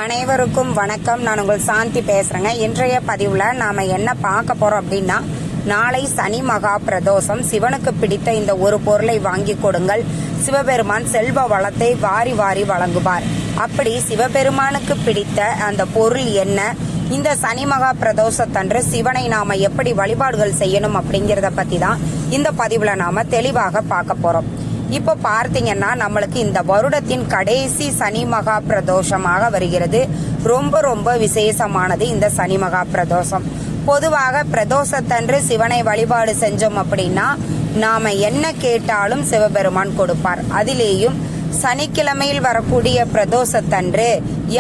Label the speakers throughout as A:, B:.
A: அனைவருக்கும் வணக்கம். நான் உங்கள் சாந்தி பேசுறேங்க. இன்றைய பதிவுல நாம என்ன பார்க்க போறோம் அப்படின்னா, நாளை சனி மகா பிரதோஷம். சிவனுக்கு பிடித்த இந்த ஒரு பொருளை வாங்கி கொடுங்கள், சிவபெருமான் செல்வ வளத்தை வாரி வாரி வழங்குவார். அப்படி சிவபெருமானுக்கு பிடித்த அந்த பொருள் என்ன, இந்த சனி மகா பிரதோஷத்தன்று சிவனை நாம எப்படி வழிபாடுகள் செய்யணும் அப்படிங்கிறத பத்தி தான் இந்த பதிவுல நாம தெளிவாக பார்க்க போறோம். இப்போ பார்த்தீங்கன்னா, நம்மளுக்கு இந்த வருடத்தின் கடைசி சனி மகா பிரதோஷமாக வருகிறது. ரொம்ப ரொம்ப விசேஷமானது இந்த சனி மகா பிரதோஷம். பொதுவாக பிரதோஷத்தன்று சிவனை வழிபாடு செஞ்சோம் அப்படின்னா நாம என்ன கேட்டாலும் சிவபெருமான் கொடுப்பார். அதிலேயும் சனிக்கிழமையில் வரக்கூடிய பிரதோஷத்தன்று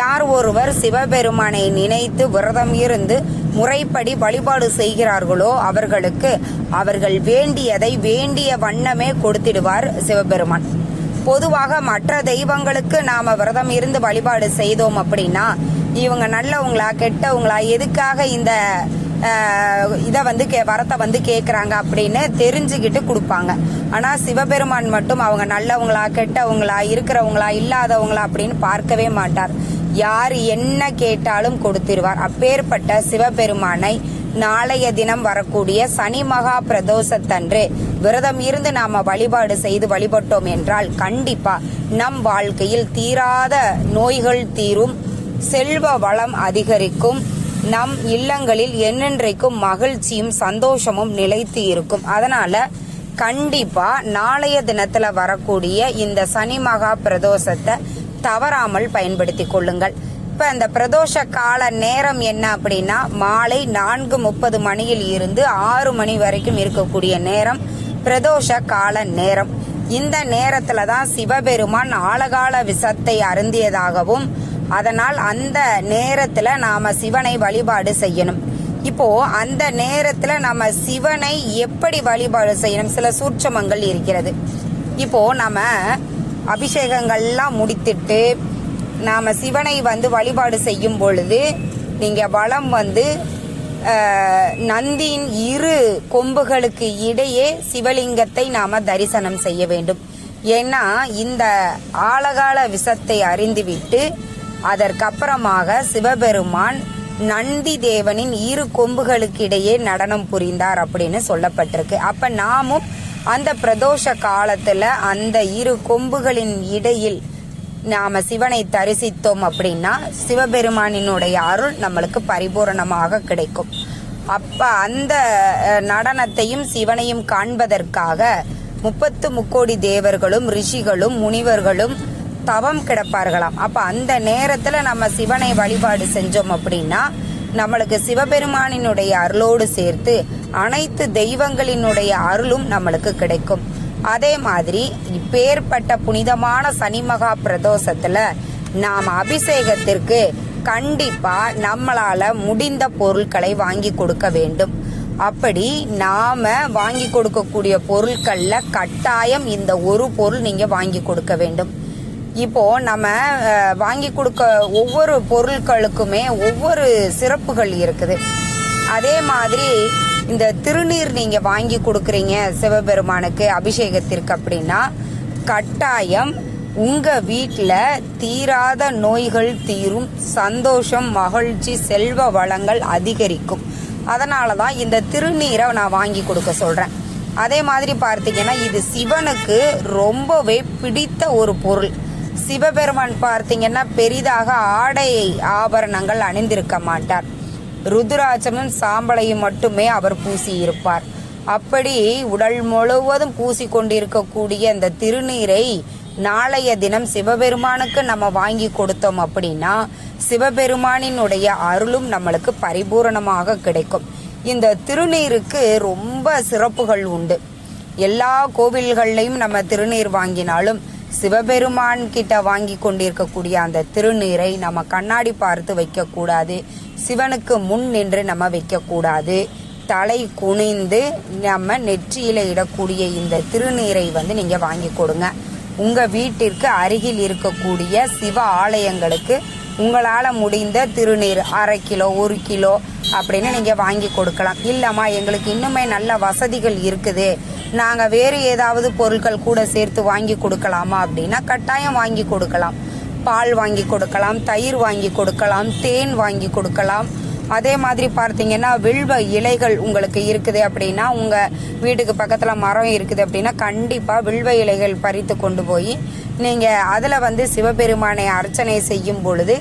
A: யார் ஒருவர் சிவபெருமானை நினைத்து விரதம் இருந்து முறைப்படி வழிபாடு செய்கிறார்களோ அவர்களுக்கு அவர்கள் வேண்டியதை வேண்டிய வண்ணமே கொடுத்திடுவார் சிவபெருமான். பொதுவாக மற்ற தெய்வங்களுக்கு நாம விரதம் இருந்து வழிபாடு செய்தோம் அப்படின்னா இவங்க நல்லவங்களா கெட்டவங்களா, எதுக்காக இந்த இதை வரத்தை கேட்குறாங்க அப்படின்னு தெரிஞ்சுக்கிட்டு கொடுப்பாங்க. ஆனால் சிவபெருமான் மட்டும் அவங்க நல்லவங்களா கெட்டவங்களா, இருக்கிறவங்களா இல்லாதவங்களா அப்படின்னு பார்க்கவே மாட்டார். யார் என்ன கேட்டாலும் கொடுத்திருவார். அப்பேற்பட்ட சிவபெருமானை நாளைய தினம் வரக்கூடிய சனி மகா பிரதோஷத்தன்று விரதம் இருந்து நாம வழிபாடு செய்து வழிபட்டோம் என்றால் கண்டிப்பா நம் வாழ்க்கையில் தீராத நோய்கள் தீரும், செல்வ வளம் அதிகரிக்கும், நம் இல்லங்களில் என்னென்றைக்கும் மகிழ்ச்சியும் சந்தோஷமும் நிலைத்து இருக்கும். அதனால கண்டிப்பா நாளைய தினத்துல வரக்கூடிய இந்த சனி மகா பிரதோஷத்தை தவறாமல் பயன்படுத்தி கொள்ளுங்கள். இப்ப இந்த பிரதோஷ கால நேரம் என்ன அப்படின்னா, மாலை 4:30 மணியில் இருந்து 6 மணி வரைக்கும் இருக்கக்கூடிய நேரம் பிரதோஷ கால நேரம். இந்த நேரத்துல தான் சிவபெருமான் ஆழகால விஷத்தை அருந்தியதாகவும், அதனால் அந்த நேரத்துல நாம சிவனை வழிபாடு செய்யணும். இப்போ அந்த நேரத்துல நம்ம சிவனை எப்படி வழிபாடு செய்யணும், சில சூட்சமங்கள் இருக்கிறது. இப்போ நம்ம அபிஷேகங்கள்லாம் முடித்துட்டு நாம சிவனை வழிபாடு செய்யும் பொழுது நீங்க வலம் நந்தியின் 2 கொம்புகளுக்கு இடையே சிவலிங்கத்தை நாம தரிசனம் செய்ய வேண்டும். ஏன்னா இந்த ஆழகால விஷத்தை அறிந்துவிட்டு அதற்கப்புறமாக சிவபெருமான் நந்தி தேவனின் 2 கொம்புகளுக்கு இடையே நடனம் புரிந்தார் அப்படின்னு சொல்லப்பட்டிருக்கு. அப்ப நாமும் அந்த பிரதோஷ காலத்துல அந்த 2 கொம்புகளின் இடையில் நாம சிவனை தரிசித்தோம் அப்படின்னா சிவபெருமானினுடைய அருள் நம்மளுக்கு பரிபூரணமாக கிடைக்கும். அப்ப அந்த நடனத்தையும் சிவனையும் காண்பதற்காக 33 தேவர்களும் ரிஷிகளும் முனிவர்களும் தவம் கிடப்பார்களாம். அப்ப அந்த நேரத்துல நம்ம சிவனை வழிபாடு செஞ்சோம் அப்படின்னா நம்மளுக்கு சிவபெருமானினுடைய அருளோடு சேர்த்து அனைத்து தெய்வங்களினுடைய அருளும் நம்மளுக்கு கிடைக்கும். அதே மாதிரி இப்பேற்பட்ட புனிதமான சனி மகா பிரதோஷத்துல நாம் அபிஷேகத்திற்கு கண்டிப்பா நம்மளால முடிந்த பொருட்களை வாங்கி கொடுக்க வேண்டும். அப்படி நாம வாங்கி கொடுக்கக்கூடிய பொருட்கள்ல கட்டாயம் இந்த ஒரு பொருள் நீங்க வாங்கி கொடுக்க வேண்டும். இப்போ நம்ம வாங்கி கொடுக்க ஒவ்வொரு பொருட்களுக்குமே ஒவ்வொரு சிறப்புகள் இருக்குது. அதே மாதிரி இந்த திருநீர் நீங்க வாங்கி கொடுக்குறீங்க சிவபெருமானுக்கு அபிஷேகத்திற்கு அப்படின்னா கட்டாயம் உங்க வீட்டில் தீராத நோய்கள் தீரும், சந்தோஷம் மகிழ்ச்சி செல்வ வளங்கள் அதிகரிக்கும். அதனால தான் இந்த திருநீரை நான் வாங்கி கொடுக்க சொல்றேன். அதே மாதிரி பார்த்தீங்கன்னா இது சிவனுக்கு ரொம்பவே பிடித்த ஒரு பொருள். சிவபெருமான் பார்த்தீங்கன்னா பெரிதாக ஆடை ஆபரணங்கள் அணிந்திருக்க மாட்டார். ருத்ராட்சமும் சாம்பலையும் மட்டுமே அவர் பூசி இருப்பார். அப்படி உடல் முழுவதும் பூசி கொண்டிருக்கக்கூடிய இந்த திருநீரை நாளைய தினம் சிவபெருமானுக்கு நம்ம வாங்கி கொடுத்தோம் அப்படின்னா சிவபெருமானினுடைய அருளும் நம்மளுக்கு பரிபூரணமாக கிடைக்கும். இந்த திருநீருக்கு ரொம்ப சிறப்புகள் உண்டு. எல்லா கோவில்கள்லையும் நம்ம திருநீர் வாங்கினாலும் சிவபெருமான் கிட்ட வாங்கி கொண்டிருக்கக்கூடிய அந்த திருநீரை நம்ம கண்ணாடி பார்த்து வைக்கக்கூடாது, சிவனுக்கு முன் நின்று நம்ம வைக்கக்கூடாது. தலை குனிந்து நம்ம நெற்றியில இடக்கூடிய இந்த திருநீரை நீங்க வாங்கி கொடுங்க. உங்க வீட்டிற்கு அருகில் இருக்கக்கூடிய சிவ ஆலயங்களுக்கு உங்களால முடிந்த திருநீர் 1/2 கிலோ 1 கிலோ அப்படின்னு நீங்க வாங்கி கொடுக்கலாம். இல்லம்மா எங்களுக்கு இன்னுமே நல்ல வசதிகள் இருக்குது, நாங்க வேறு ஏதாவது பொருட்கள் கூட சேர்த்து வாங்கி கொடுக்கலாமா அப்படின்னா கட்டாயம் வாங்கி கொடுக்கலாம். பால் வாங்கி கொடுக்கலாம், தயிர் வாங்கி கொடுக்கலாம், தேன் வாங்கி கொடுக்கலாம். அதே மாதிரி பார்த்தீங்கன்னா வில்வ இலைகள் உங்களுக்கு இருக்குது அப்படின்னா, உங்கள் வீட்டுக்கு பக்கத்தில் மரம் இருக்குது அப்படின்னா கண்டிப்பாக வில்வ இலைகள் பறித்து கொண்டு போய் நீங்கள் அதில் சிவபெருமானை அர்ச்சனை செய்யும் பொழுது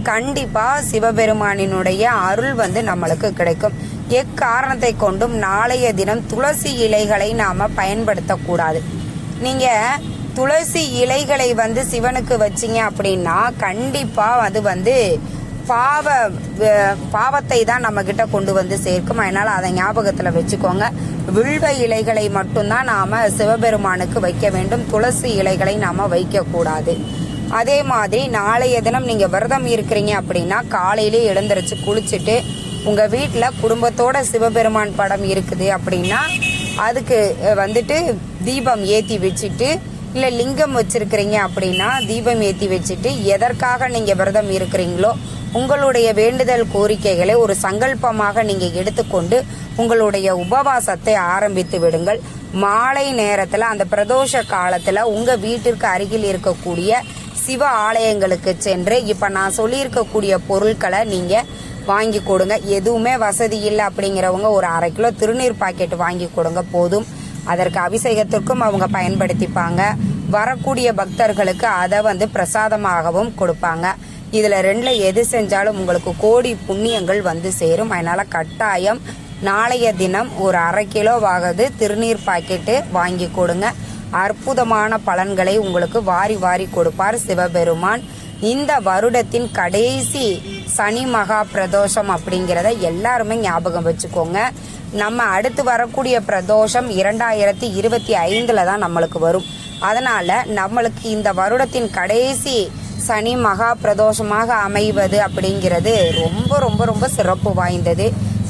A: கண்டிப்பாக சிவபெருமானினுடைய அருள் நம்மளுக்கு கிடைக்கும். எக்காரணத்தை கொண்டும் நாளைய தினம் துளசி இலைகளை நாம் பயன்படுத்தக்கூடாது. நீங்கள் துளசி இலைகளை சிவனுக்கு வச்சிங்க அப்படின்னா கண்டிப்பாக அது பாவத்தை தான் நம்ம கிட்ட கொண்டு சேர்க்கும். அதனால அதை ஞாபகத்தில் வச்சுக்கோங்க. வில்வ இலைகளை மட்டும்தான் நாம சிவபெருமானுக்கு வைக்க வேண்டும். துளசி இலைகளை நாம வைக்க கூடாது. அதே மாதிரி நாளைய தினம் நீங்க விரதம் இருக்கிறீங்க அப்படின்னா காலையிலே எழுந்திருச்சு குளிச்சுட்டு உங்க வீட்டில் குடும்பத்தோட சிவபெருமான் படம் இருக்குது அப்படின்னா அதுக்கு தீபம் ஏற்றி வச்சுட்டு, இல்லை லிங்கம் வச்சிருக்கிறீங்க அப்படின்னா தீபம் ஏற்றி வச்சுட்டு, எதற்காக நீங்க விரதம் இருக்கிறீங்களோ உங்களுடைய வேண்டுதல் கோரிக்கைகளை ஒரு சங்கல்பமாக நீங்க எடுத்துக்கொண்டு உங்களுடைய உபவாசத்தை ஆரம்பித்து விடுங்கள். மாலை நேரத்தில் அந்த பிரதோஷ காலத்தில் உங்க வீட்டிற்கு அருகில் இருக்கக்கூடிய சிவ ஆலயங்களுக்கு சென்று இப்போ நான் சொல்லியிருக்கக்கூடிய பொருட்களை நீங்க வாங்கி கொடுங்க. எதுவுமே வசதி இல்லை அப்படிங்கிறவங்க ஒரு 1/2 கிலோ திருநீர் பாக்கெட் வாங்கி கொடுங்க போதும். அதற்கு அபிஷேகத்திற்கும் அவங்க பயன்படுத்திப்பாங்க. வரக்கூடிய பக்தர்களுக்கு அதை பிரசாதமாகவும் கொடுப்பாங்க. இதுல 2ல் எது செஞ்சாலும் உங்களுக்கு கோடி புண்ணியங்கள் சேரும். அதனால கட்டாயம் நாளைய தினம் ஒரு 1/2 கிலோவாவது திருநீர் பாக்கெட்டு வாங்கி கொடுங்க. அற்புதமான பலன்களை உங்களுக்கு வாரி வாரி கொடுப்பார் சிவபெருமான். இந்த வருடத்தின் கடைசி சனி மகா பிரதோஷம் அப்படிங்கிறத எல்லாருமே ஞாபகம் வச்சுக்கோங்க. நம்ம அடுத்து வரக்கூடிய பிரதோஷம் 2025 தான் நம்மளுக்கு வரும். அதனால நம்மளுக்கு இந்த வருடத்தின் கடைசி சனி மகா பிரதோஷமாக அமைவது அப்படிங்கிறது ரொம்ப ரொம்ப ரொம்ப சிறப்பு வாய்ந்தது.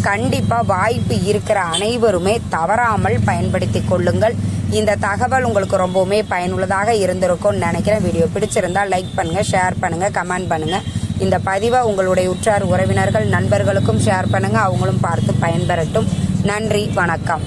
A: கண்டிப்பாக வாய்ப்பு இருக்கிற அனைவருமே தவறாமல் பயன்படுத்தி கொள்ளுங்கள். இந்த தகவல் உங்களுக்கு ரொம்பவுமே பயனுள்ளதாக இருந்திருக்கும்னு நினைக்கிறேன். வீடியோ பிடிச்சிருந்தா லைக் பண்ணுங்க, ஷேர் பண்ணுங்க, கமெண்ட் பண்ணுங்க. இந்த பதிவை உங்களுடைய உற்றார் உறவினர்கள் நண்பர்களுக்கும் ஷேர் பண்ணுங்க. அவங்களும் பார்த்து பயன்பெறட்டும். நன்றி, வணக்கம்.